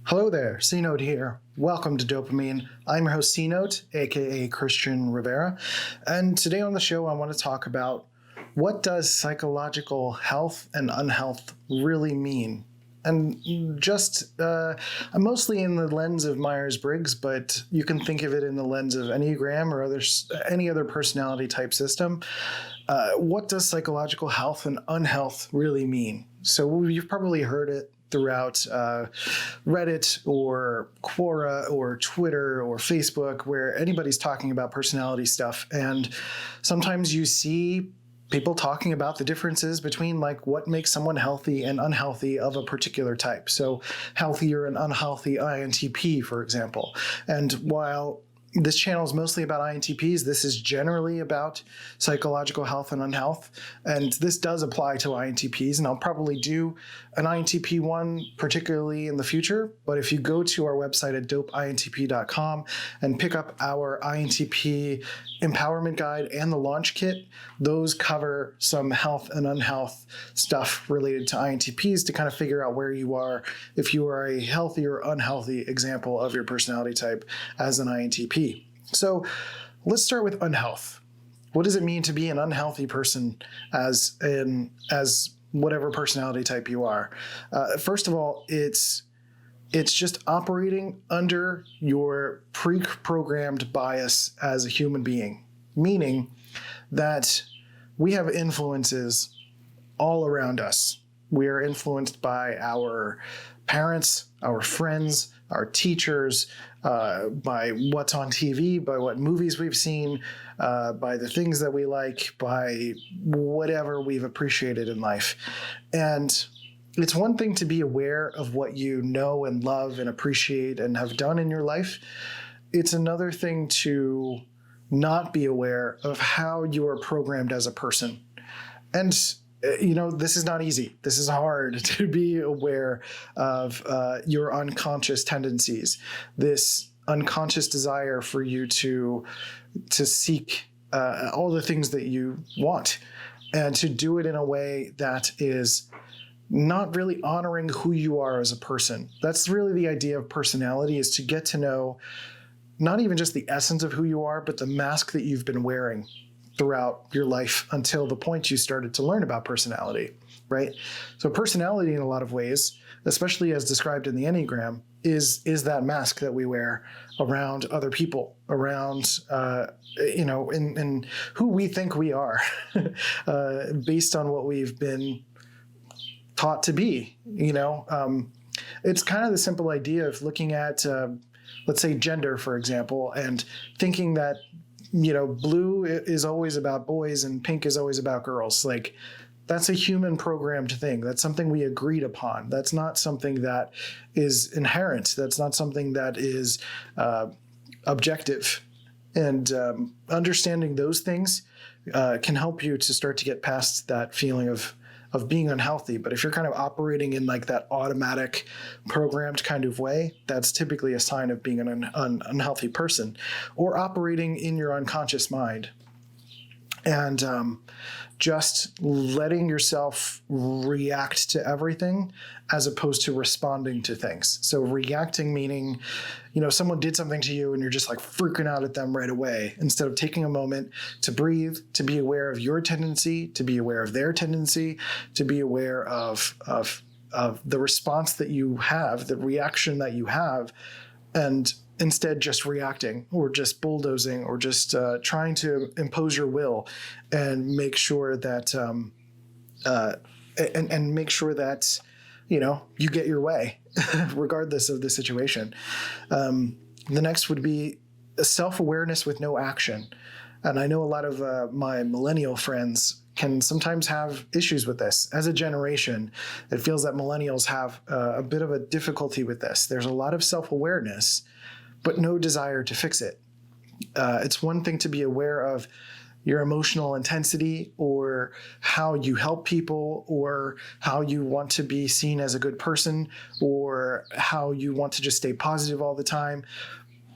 Hello there, c.note here. Welcome to DOPEamine. I'm your host c.note, aka Christian Rivera, and today on the show I want to talk about what does psychological health and unhealth really mean? And I'm mostly in the lens of Myers-Briggs, but you can think of it in the lens of Enneagram or any other personality type system. What does psychological health and unhealth really mean? So you've probably heard it throughout Reddit or Quora or Twitter or Facebook, where anybody's talking about personality stuff. And sometimes you see people talking about the differences between like what makes someone healthy and unhealthy of a particular type. So healthier and unhealthy INTP, for example. And while this channel is mostly about INTPs, this is generally about psychological health and unhealth. And this does apply to INTPs, and I'll probably do an INTP one particularly in the future. But if you go to our website at DOPEintp.com and pick up our INTP empowerment guide and the launch kit, those cover some health and unhealth stuff related to INTPs to kind of figure out where you are, if you are a healthy or unhealthy example of your personality type as an INTP. So let's start with unhealth. What does it mean to be an unhealthy person as whatever personality type you are? First of all, it's just operating under your pre-programmed bias as a human being, meaning that we have influences all around us. We are influenced by our parents, our friends, our teachers, by what's on TV, by what movies we've seen, by the things that we like, by whatever we've appreciated in life. And it's one thing to be aware of what you know and love and appreciate and have done in your life. It's another thing to not be aware of how you are programmed as a person. And this is not easy. This is hard to be aware of your unconscious tendencies, this unconscious desire for you to seek all the things that you want, and to do it in a way that is not really honoring who you are as a person. That's really the idea of personality, is to get to know not even just the essence of who you are, but the mask that you've been wearing throughout your life until the point you started to learn about personality, right? So personality in a lot of ways, especially as described in the Enneagram, is that mask that we wear around other people, around, in who we think we are, based on what we've been taught to be. It's kind of the simple idea of looking at, let's say, gender, for example, and thinking that blue is always about boys and pink is always about girls. Like, that's a human programmed thing. That's something we agreed upon. That's not something that is inherent. That's not something that is objective. And understanding those things can help you to start to get past that feeling of being unhealthy. But if you're kind of operating in like that automatic programmed kind of way, that's typically a sign of being an unhealthy person, or operating in your unconscious mind. And just letting yourself react to everything as opposed to responding to things. So reacting meaning, someone did something to you and you're just like freaking out at them right away, instead of taking a moment to breathe, to be aware of your tendency, to be aware of their tendency, to be aware of the response that you have, the reaction that you have, and instead just reacting or just bulldozing or just trying to impose your will and make sure that and make sure that you get your way regardless of the situation. The next would be a self-awareness with no action. And I know a lot of my millennial friends can sometimes have issues with this. As a generation, it feels that millennials have a bit of a difficulty with this. There's a lot of self-awareness, but no desire to fix it. It's one thing to be aware of your emotional intensity, or how you help people, or how you want to be seen as a good person, or how you want to just stay positive all the time,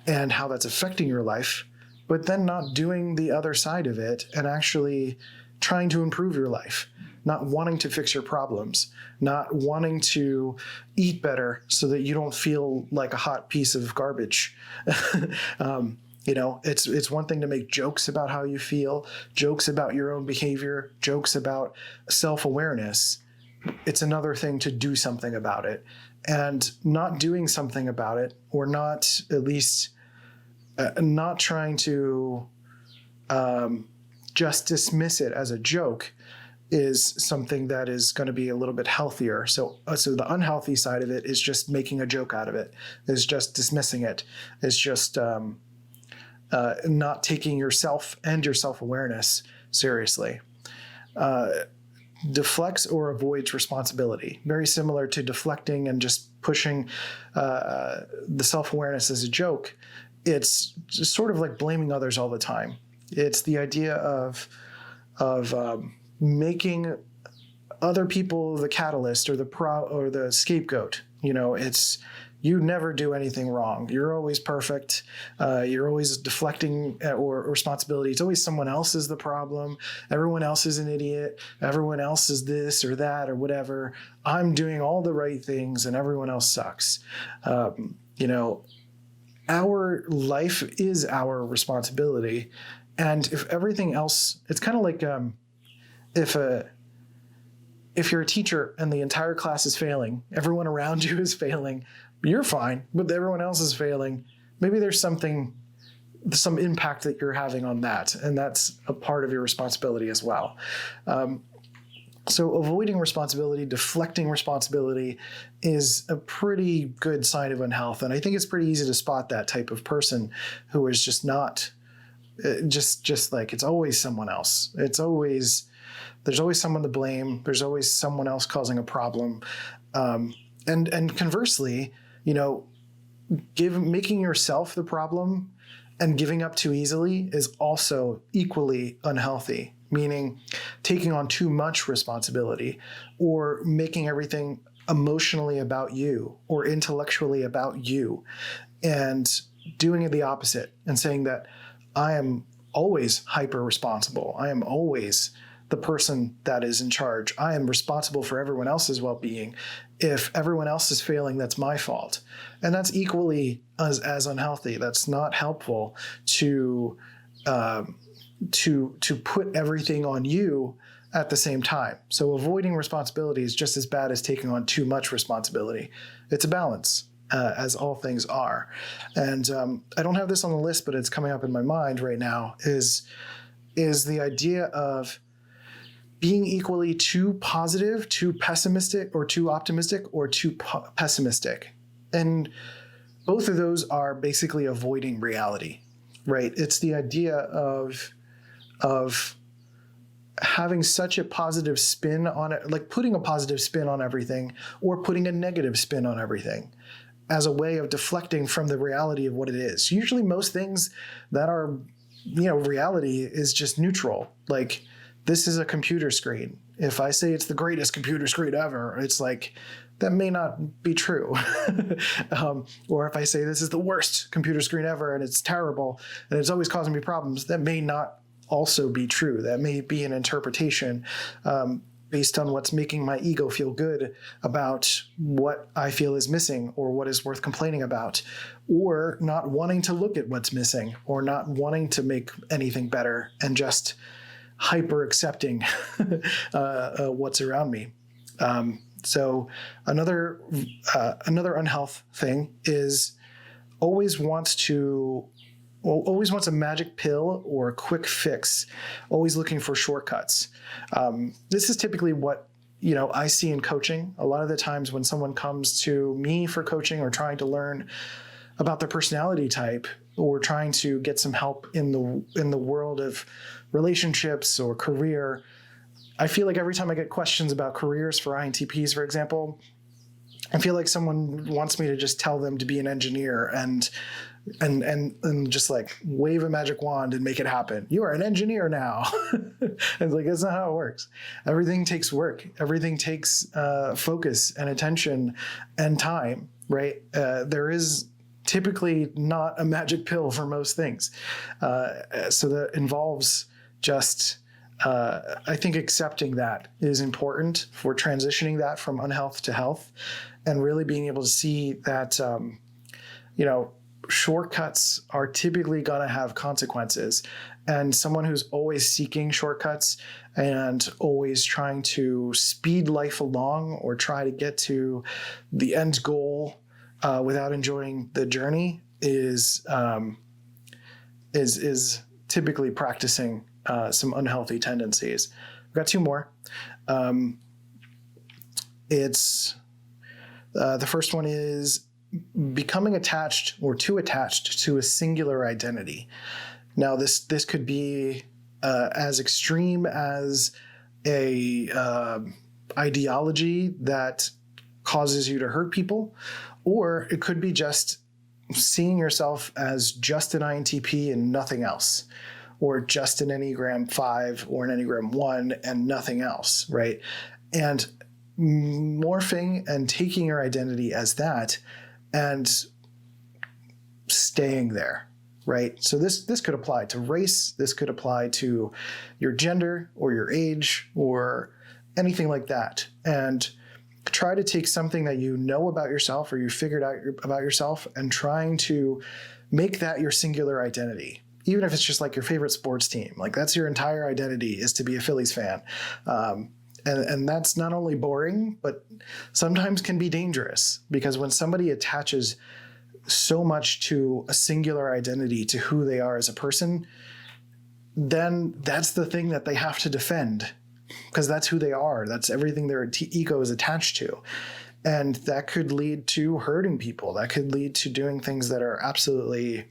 and how that's affecting your life, but then not doing the other side of it and actually trying to improve your life, not wanting to fix your problems, not wanting to eat better so that you don't feel like a hot piece of garbage. It's one thing to make jokes about how you feel, jokes about your own behavior, jokes about self-awareness. It's another thing to do something about it. And not doing something about it, or not at least not trying to just dismiss it as a joke, is something that is going to be a little bit healthier. So the unhealthy side of it is just making a joke out of it, is just dismissing it, is just not taking yourself and your self-awareness seriously. Deflects or avoids responsibility. Very similar to deflecting and just pushing the self-awareness as a joke. It's just sort of like blaming others all the time. It's the idea of making other people the catalyst or the scapegoat. It's, you never do anything wrong. You're always perfect. You're always deflecting or responsibility. It's always someone else is the problem. Everyone else is an idiot. Everyone else is this or that or whatever. I'm doing all the right things and everyone else sucks. Our life is our responsibility. And if everything else, it's kind of like if you're a teacher and the entire class is failing, everyone around you is failing, you're fine, but everyone else is failing. Maybe there's some impact that you're having on that, and that's a part of your responsibility as well. So avoiding responsibility, deflecting responsibility is a pretty good sign of unhealth. And I think it's pretty easy to spot that type of person who is just not, just like, it's always someone else. There's always someone to blame. There's always someone else causing a problem. And conversely, making yourself the problem and giving up too easily is also equally unhealthy, meaning taking on too much responsibility or making everything emotionally about you or intellectually about you, and doing it the opposite and saying that I am always hyper responsible. I am always the person that is in charge. I am responsible for everyone else's well-being. If everyone else is failing, that's my fault. And that's equally as unhealthy. That's not helpful to put everything on you at the same time. So avoiding responsibility is just as bad as taking on too much responsibility. It's a balance, as all things are. And I don't have this on the list, but it's coming up in my mind right now, is the idea of being equally too positive, too pessimistic, or too optimistic, or too pessimistic. And both of those are basically avoiding reality, right? It's the idea of having such a positive spin on it, like putting a positive spin on everything or putting a negative spin on everything as a way of deflecting from the reality of what it is. Usually most things that are, reality is just neutral. Like, this is a computer screen. If I say it's the greatest computer screen ever, it's like, that may not be true. Or if I say this is the worst computer screen ever and it's terrible and it's always causing me problems, that may not also be true. That may be an interpretation based on what's making my ego feel good about what I feel is missing or what is worth complaining about, or not wanting to look at what's missing or not wanting to make anything better and just hyper accepting what's around me. So another unhealth thing is always wants a magic pill or a quick fix, always looking for shortcuts. This is typically what I see in coaching. A lot of the times when someone comes to me for coaching or trying to learn about their personality type or trying to get some help in the world of relationships or career, I feel like every time I get questions about careers for INTPs, for example, I feel like someone wants me to just tell them to be an engineer and just like wave a magic wand and make it happen. You are an engineer now. It's like, that's not how it works. Everything takes work. Everything takes focus and attention and time, right? There is typically not a magic pill for most things. So that involves just I think accepting that is important for transitioning that from unhealth to health, and really being able to see that, shortcuts are typically going to have consequences. And someone who's always seeking shortcuts and always trying to speed life along or try to get to the end goal without enjoying the journey is typically practicing some unhealthy tendencies. I've got two more. It's the first one is becoming attached or too attached to a singular identity. Now, this could be as extreme as a ideology that causes you to hurt people, or it could be just seeing yourself as just an INTP and nothing else, or just an Enneagram 5 or an Enneagram 1 and nothing else, right? And morphing and taking your identity as that and staying there, right? So this could apply to race, this could apply to your gender or your age or anything like that. And try to take something that you know about yourself or you figured out about yourself and trying to make that your singular identity. Even if it's just like your favorite sports team, like that's your entire identity is to be a Phillies fan. And that's not only boring, but sometimes can be dangerous, because when somebody attaches so much to a singular identity, to who they are as a person, then that's the thing that they have to defend, because that's who they are. That's everything their ego is attached to. And that could lead to hurting people. That could lead to doing things that are absolutely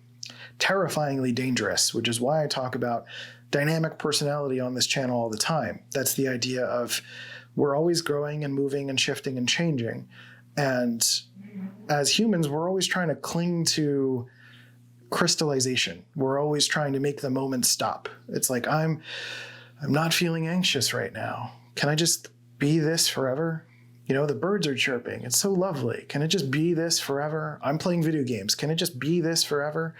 terrifyingly dangerous, which is why I talk about dynamic personality on this channel all the time. That's the idea of we're always growing and moving and shifting and changing. And as humans, we're always trying to cling to crystallization. We're always trying to make the moment stop. It's like, I'm not feeling anxious right now. Can I just be this forever? The birds are chirping. It's so lovely. Can it just be this forever? I'm playing video games. Can it just be this forever?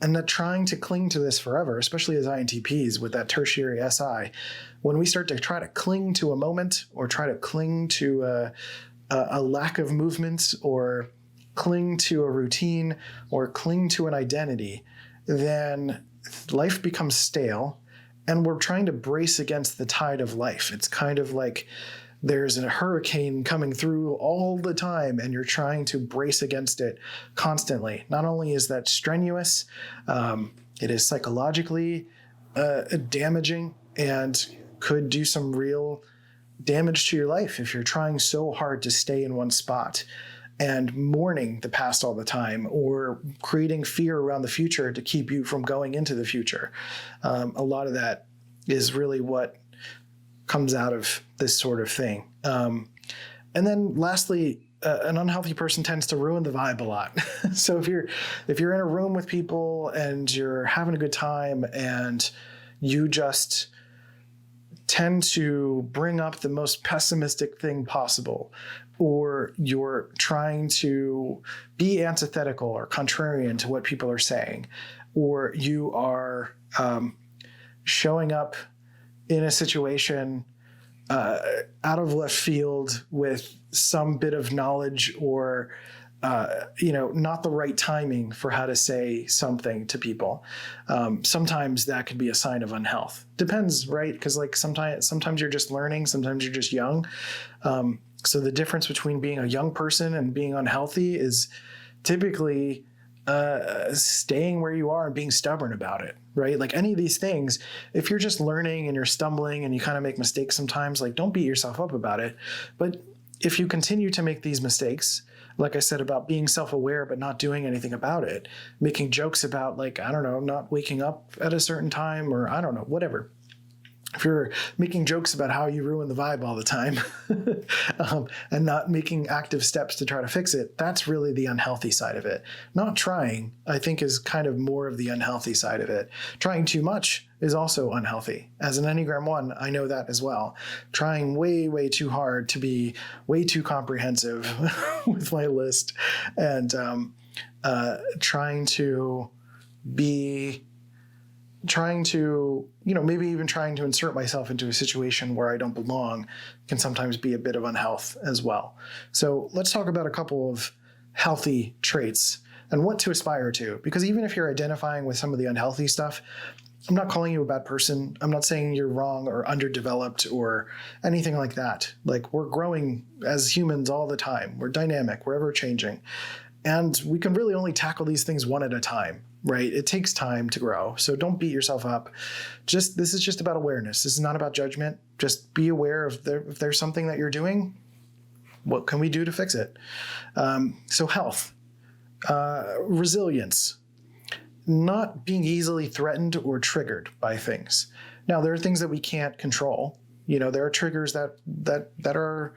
And that trying to cling to this forever, especially as INTPs with that tertiary SI, when we start to try to cling to a moment or try to cling to a lack of movement or cling to a routine or cling to an identity, then life becomes stale and we're trying to brace against the tide of life. It's kind of like there's a hurricane coming through all the time and you're trying to brace against it constantly. Not only is that strenuous, it is psychologically damaging and could do some real damage to your life if you're trying so hard to stay in one spot and mourning the past all the time or creating fear around the future to keep you from going into the future. A lot of that is really what comes out of this sort of thing. And then lastly, an unhealthy person tends to ruin the vibe a lot. So if you're in a room with people and you're having a good time and you just tend to bring up the most pessimistic thing possible, or you're trying to be antithetical or contrarian to what people are saying, or you are showing up in a situation out of left field with some bit of knowledge or not the right timing for how to say something to people. Sometimes that could be a sign of unhealth. Depends, right? Because like sometimes you're just learning, sometimes you're just young. So the difference between being a young person and being unhealthy is typically staying where you are and being stubborn about it, right? Like any of these things, if you're just learning and you're stumbling and you kind of make mistakes sometimes, like don't beat yourself up about it. But if you continue to make these mistakes, like I said about being self-aware but not doing anything about it, making jokes about like, I don't know, not waking up at a certain time or I don't know, whatever. If you're making jokes about how you ruin the vibe all the time and not making active steps to try to fix it, that's really the unhealthy side of it. Not trying, I think, is kind of more of the unhealthy side of it. Trying too much is also unhealthy. As an Enneagram One, I know that as well. Trying way, way too hard to be way too comprehensive with my list and trying to be trying to, maybe even trying to insert myself into a situation where I don't belong can sometimes be a bit of unhealth as well. So let's talk about a couple of healthy traits and what to aspire to. Because even if you're identifying with some of the unhealthy stuff, I'm not calling you a bad person. I'm not saying you're wrong or underdeveloped or anything like that. Like, we're growing as humans all the time. We're dynamic. We're ever changing. And we can really only tackle these things one at a time, right? It takes time to grow. So don't beat yourself up. This is just about awareness. This is not about judgment. Just be aware if there's something that you're doing, what can we do to fix it? So health, resilience, not being easily threatened or triggered by things. Now, there are things that we can't control. There are triggers that are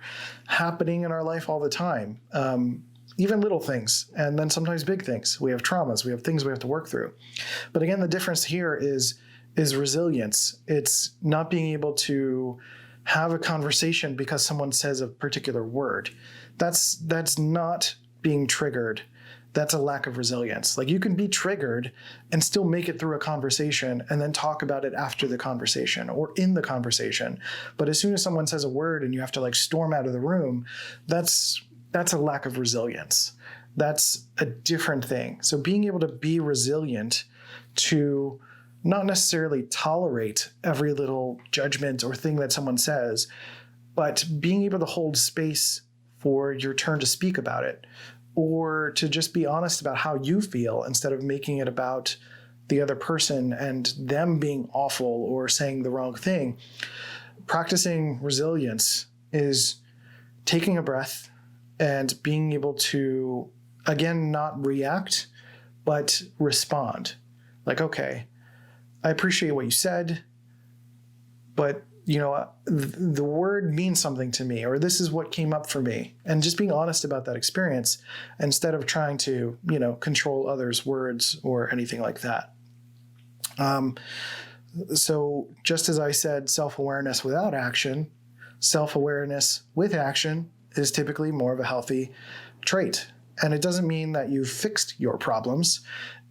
happening in our life all the time. Even little things, and then sometimes big things. We have traumas, we have things we have to work through. But again, the difference here is resilience. It's not being able to have a conversation because someone says a particular word. That's not being triggered. That's a lack of resilience. Like, you can be triggered and still make it through a conversation and then talk about it after the conversation or in the conversation. But as soon as someone says a word and you have to storm out of the room, that's a lack of resilience. That's a different thing. So being able to be resilient to not necessarily tolerate every little judgment or thing that someone says, but being able to hold space for your turn to speak about it, or to just be honest about how you feel instead of making it about the other person and them being awful or saying the wrong thing. Practicing resilience is taking a breath and being able to, again, not react, but respond. Like, okay, I appreciate what you said, but the word means something to me, or this is what came up for me. And just being honest about that experience instead of trying to, control others' words or anything like that. So just as I said, self-awareness without action, self-awareness with action is typically more of a healthy trait. And it doesn't mean that you've fixed your problems.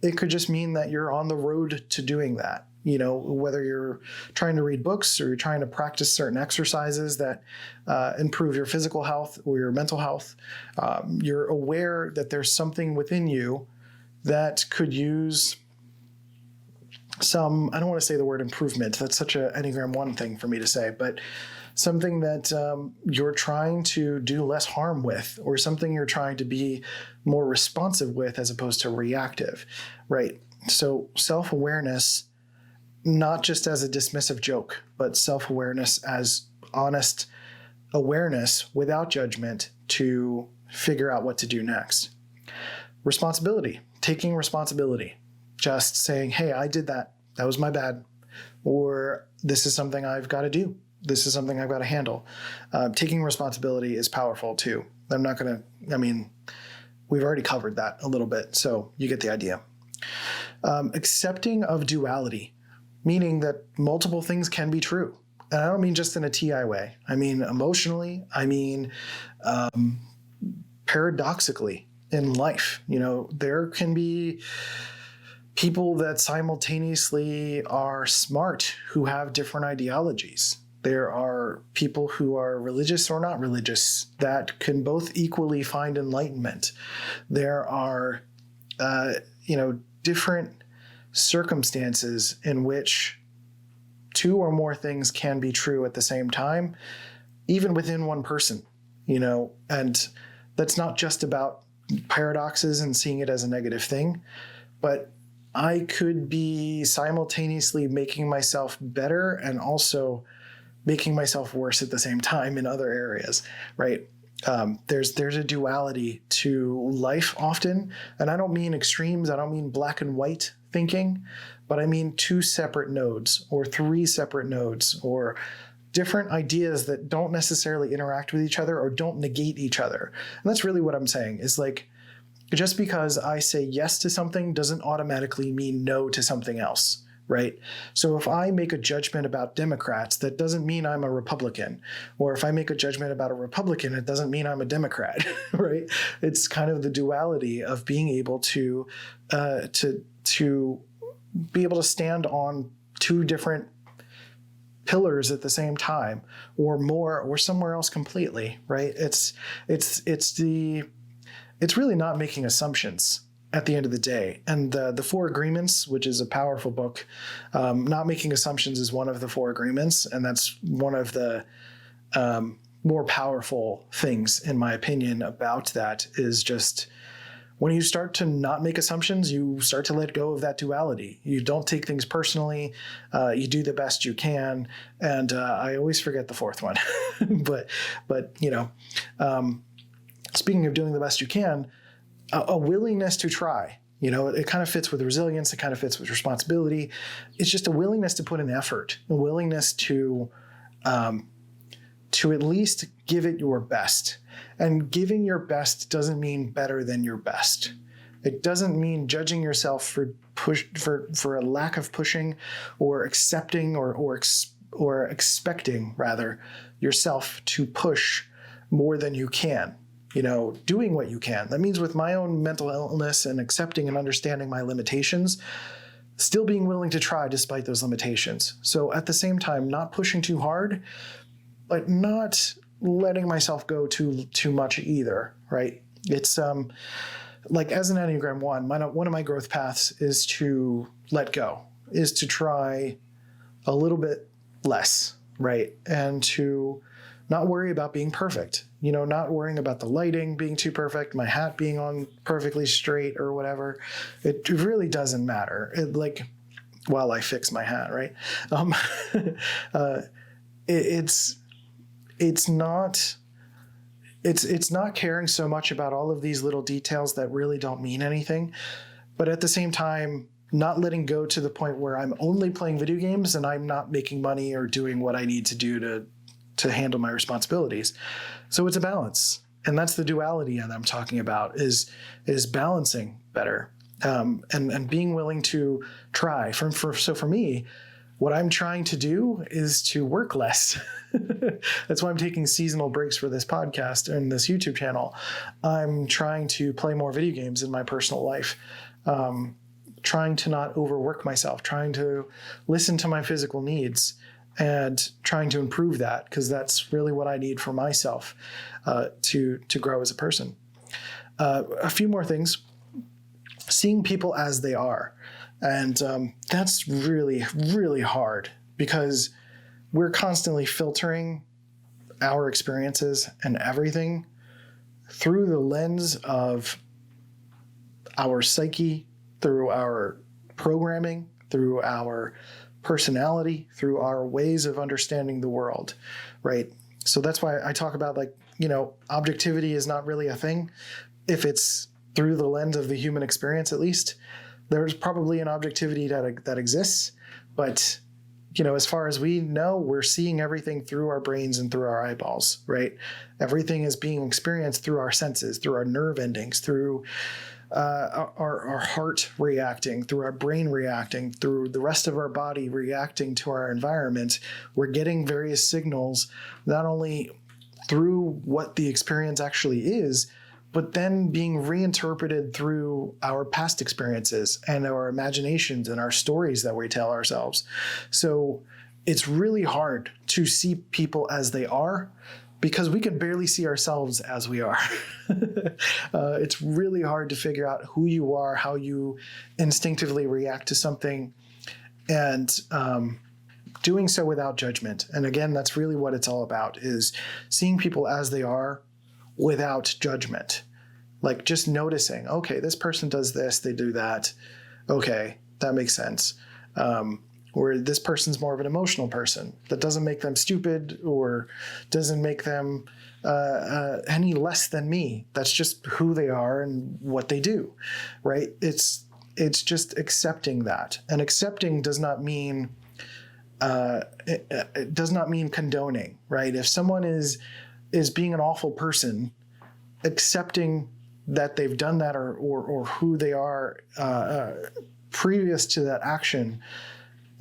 It could just mean that you're on the road to doing that. Whether you're trying to read books or you're trying to practice certain exercises that improve your physical health or your mental health, you're aware that there's something within you that could use some, I don't want to say the word improvement. That's such an Enneagram One thing for me to say, but something that you're trying to do less harm with, or something you're trying to be more responsive with as opposed to reactive, right? So self-awareness, not just as a dismissive joke, but self-awareness as honest awareness without judgment to figure out what to do next. Responsibility, taking responsibility, just saying, hey, I did that. That was my bad. Or this is something I've got to do. This is something I've got to handle. Taking responsibility is powerful too. We've already covered that a little bit, so you get the idea. Accepting of duality, meaning that multiple things can be true. And I don't mean just in a TI way. I mean emotionally. I mean paradoxically in life. There can be people that simultaneously are smart who have different ideologies. There are people who are religious or not religious that can both equally find enlightenment. There are, different circumstances in which two or more things can be true at the same time, even within one person, and that's not just about paradoxes and seeing it as a negative thing, but I could be simultaneously making myself better and also making myself worse at the same time in other areas, right? There's a duality to life often, and I don't mean extremes. I don't mean black and white thinking, but I mean two separate nodes or three separate nodes or different ideas that don't necessarily interact with each other or don't negate each other. And that's really what I'm saying is like, just because I say yes to something doesn't automatically mean no to something else, right? So if I make a judgment about Democrats, that doesn't mean I'm a Republican. Or if I make a judgment about a Republican, it doesn't mean I'm a Democrat, right? It's kind of the duality of being able to be able to stand on two different pillars at the same time, or more, or somewhere else completely, right? It's really not making assumptions at the end of the day. And the Four Agreements, which is a powerful book, not making assumptions is one of the Four Agreements, and that's one of the more powerful things, in my opinion, about that, is just when you start to not make assumptions, you start to let go of that duality. You don't take things personally. You do the best you can. And I always forget the fourth one. but speaking of doing the best you can, a willingness to try. It kind of fits with resilience. It kind of fits with responsibility. It's just a willingness to put in effort, a willingness to at least give it your best. And giving your best doesn't mean better than your best. It doesn't mean judging yourself for a lack of pushing, or accepting or expecting rather yourself to push more than you can. Doing what you can. That means with my own mental illness and accepting and understanding my limitations, still being willing to try despite those limitations. So at the same time, not pushing too hard, but not letting myself go too much either, right? It's like, as an Enneagram One, one of my growth paths is to let go, is to try a little bit less, right? And to not worry about being perfect, not worrying about the lighting being too perfect, my hat being on perfectly straight or whatever. It really doesn't matter. While I fix my hat, right? It's not caring so much about all of these little details that really don't mean anything, but at the same time, not letting go to the point where I'm only playing video games and I'm not making money or doing what I need to do to handle my responsibilities. So it's a balance. And that's the duality that I'm talking about, is balancing better, and being willing to try. So for me, what I'm trying to do is to work less. That's why I'm taking seasonal breaks for this podcast and this YouTube channel. I'm trying to play more video games in my personal life, trying to not overwork myself, trying to listen to my physical needs, and trying to improve that, because that's really what I need for myself to grow as a person. A few more things. Seeing people as they are. And that's really, really hard, because we're constantly filtering our experiences and everything through the lens of our psyche, through our programming, through our personality, through our ways of understanding the world, right? So that's why I talk about, objectivity is not really a thing. If it's through the lens of the human experience, at least, there's probably an objectivity that exists, but as far as we know, we're seeing everything through our brains and through our eyeballs, right? Everything is being experienced through our senses, through our nerve endings, through our heart reacting, through our brain reacting, through the rest of our body reacting to our environment. We're getting various signals, not only through what the experience actually is, but then being reinterpreted through our past experiences and our imaginations and our stories that we tell ourselves. So it's really hard to see people as they are, because we can barely see ourselves as we are. It's really hard to figure out who you are, how you instinctively react to something, and doing so without judgment. And again, that's really what it's all about, is seeing people as they are without judgment. Like just noticing, okay, this person does this, they do that. Okay, that makes sense. Or this person's more of an emotional person. That doesn't make them stupid or doesn't make them any less than me. That's just who they are and what they do, right? It's just accepting that. And accepting does not mean it does not mean condoning, right? If someone is being an awful person, accepting that they've done that or who they are previous to that action,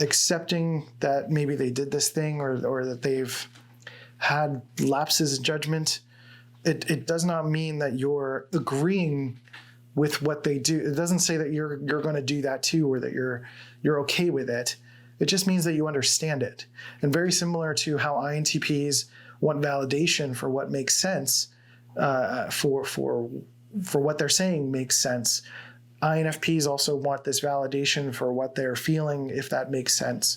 accepting that maybe they did this thing or that they've had lapses in judgment, it does not mean that you're agreeing with what they do. It doesn't say that you're going to do that too, or that you're okay with it. It just means that you understand it. And very similar to how INTPs want validation for what makes sense, for what they're saying makes sense. INFPs also want this validation for what they're feeling, if that makes sense.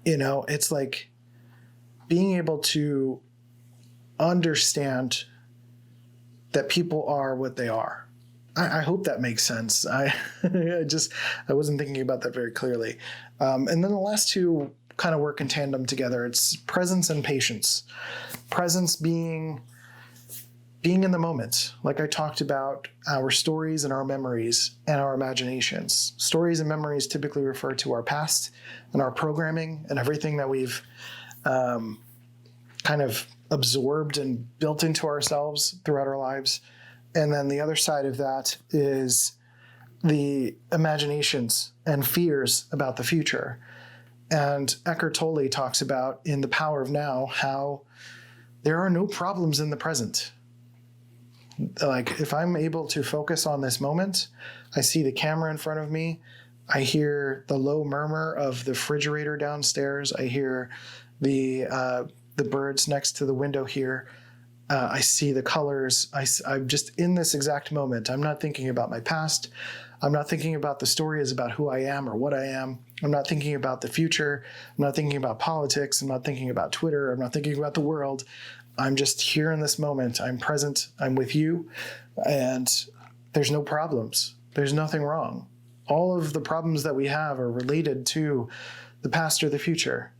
It's like being able to understand that people are what they are. I hope that makes sense. I wasn't thinking about that very clearly. And then the last two kind of work in tandem together. It's presence and patience. Presence being in the moment. Like I talked about, our stories and our memories and our imaginations. Stories and memories typically refer to our past and our programming and everything that we've kind of absorbed and built into ourselves throughout our lives. And then the other side of that is the imaginations and fears about the future. And Eckhart Tolle talks about in The Power of Now how there are no problems in the present. Like if I'm able to focus on this moment, I see the camera in front of me, I hear the low murmur of the refrigerator downstairs, I hear the birds next to the window here, I see the colors, I'm just in this exact moment. I'm not thinking about my past. I'm not thinking about the stories about who I am or what I am. I'm not thinking about the future. I'm not thinking about politics. I'm not thinking about Twitter. I'm not thinking about the world. I'm just here in this moment. I'm present. I'm with you. And there's no problems. There's nothing wrong. All of the problems that we have are related to the past or the future.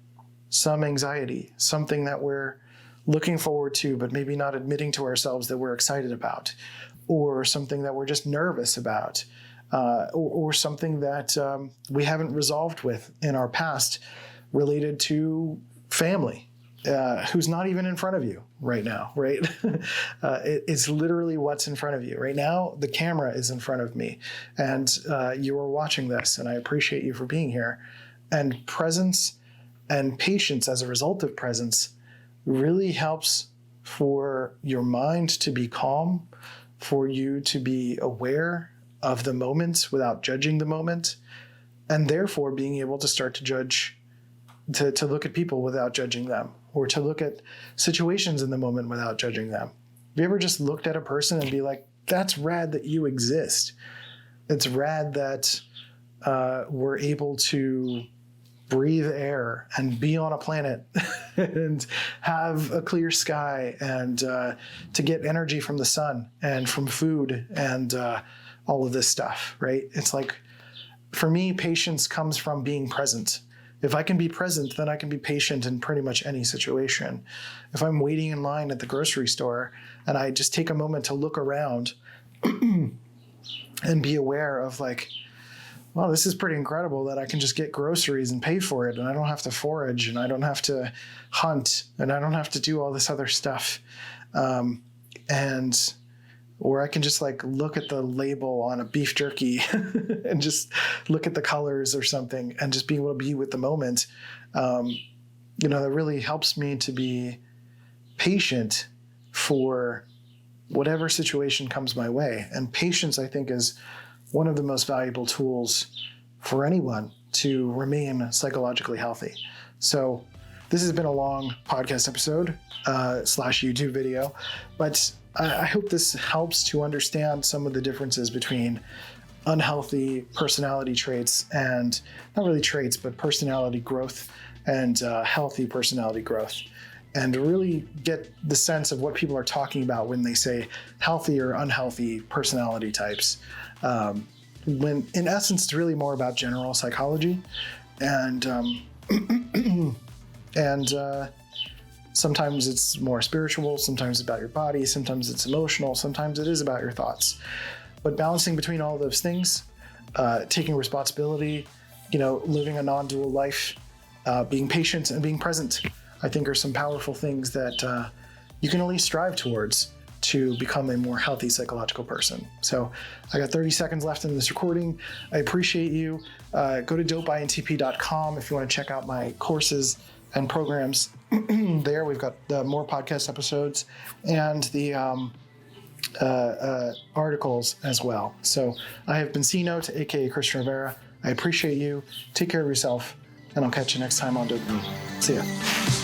Some anxiety, something that we're looking forward to, but maybe not admitting to ourselves that we're excited about, or something that we're just nervous about, or something that we haven't resolved with in our past related to family. Who's not even in front of you right now, right? It's literally what's in front of you. Right now, the camera is in front of me, and you are watching this, and I appreciate you for being here. And presence and patience as a result of presence really helps for your mind to be calm, for you to be aware of the moment without judging the moment, and therefore being able to start to judge, to look at people without judging them, or to look at situations in the moment without judging them. Have you ever just looked at a person and be like, that's rad that you exist. It's rad that we're able to breathe air and be on a planet and have a clear sky and to get energy from the sun and from food and all of this stuff, right? It's like, for me, patience comes from being present. If I can be present, then I can be patient in pretty much any situation. If I'm waiting in line at the grocery store and I just take a moment to look around and be aware of like, wow, this is pretty incredible that I can just get groceries and pay for it, and I don't have to forage, and I don't have to hunt, and I don't have to do all this other stuff. Or I can just like look at the label on a beef jerky and just look at the colors or something and just be able to be with the moment. That really helps me to be patient for whatever situation comes my way. And patience, I think, is one of the most valuable tools for anyone to remain psychologically healthy. So this has been a long podcast episode / YouTube video, but I hope this helps to understand some of the differences between unhealthy personality traits and, not really traits, but personality growth and healthy personality growth, and really get the sense of what people are talking about when they say healthy or unhealthy personality types. When in essence, it's really more about general psychology, and sometimes it's more spiritual, sometimes it's about your body, sometimes it's emotional, sometimes it is about your thoughts. But balancing between all those things, taking responsibility, living a non-dual life, being patient and being present, I think are some powerful things that you can at least strive towards to become a more healthy psychological person. So I got 30 seconds left in this recording. I appreciate you. Go to DOPEintp.com if you want to check out my courses and programs. There we've got more podcast episodes and the articles as well. So I have been c.note, aka Christian Rivera. I appreciate you. Take care of yourself, and I'll catch you next time on DOPEamine. See ya.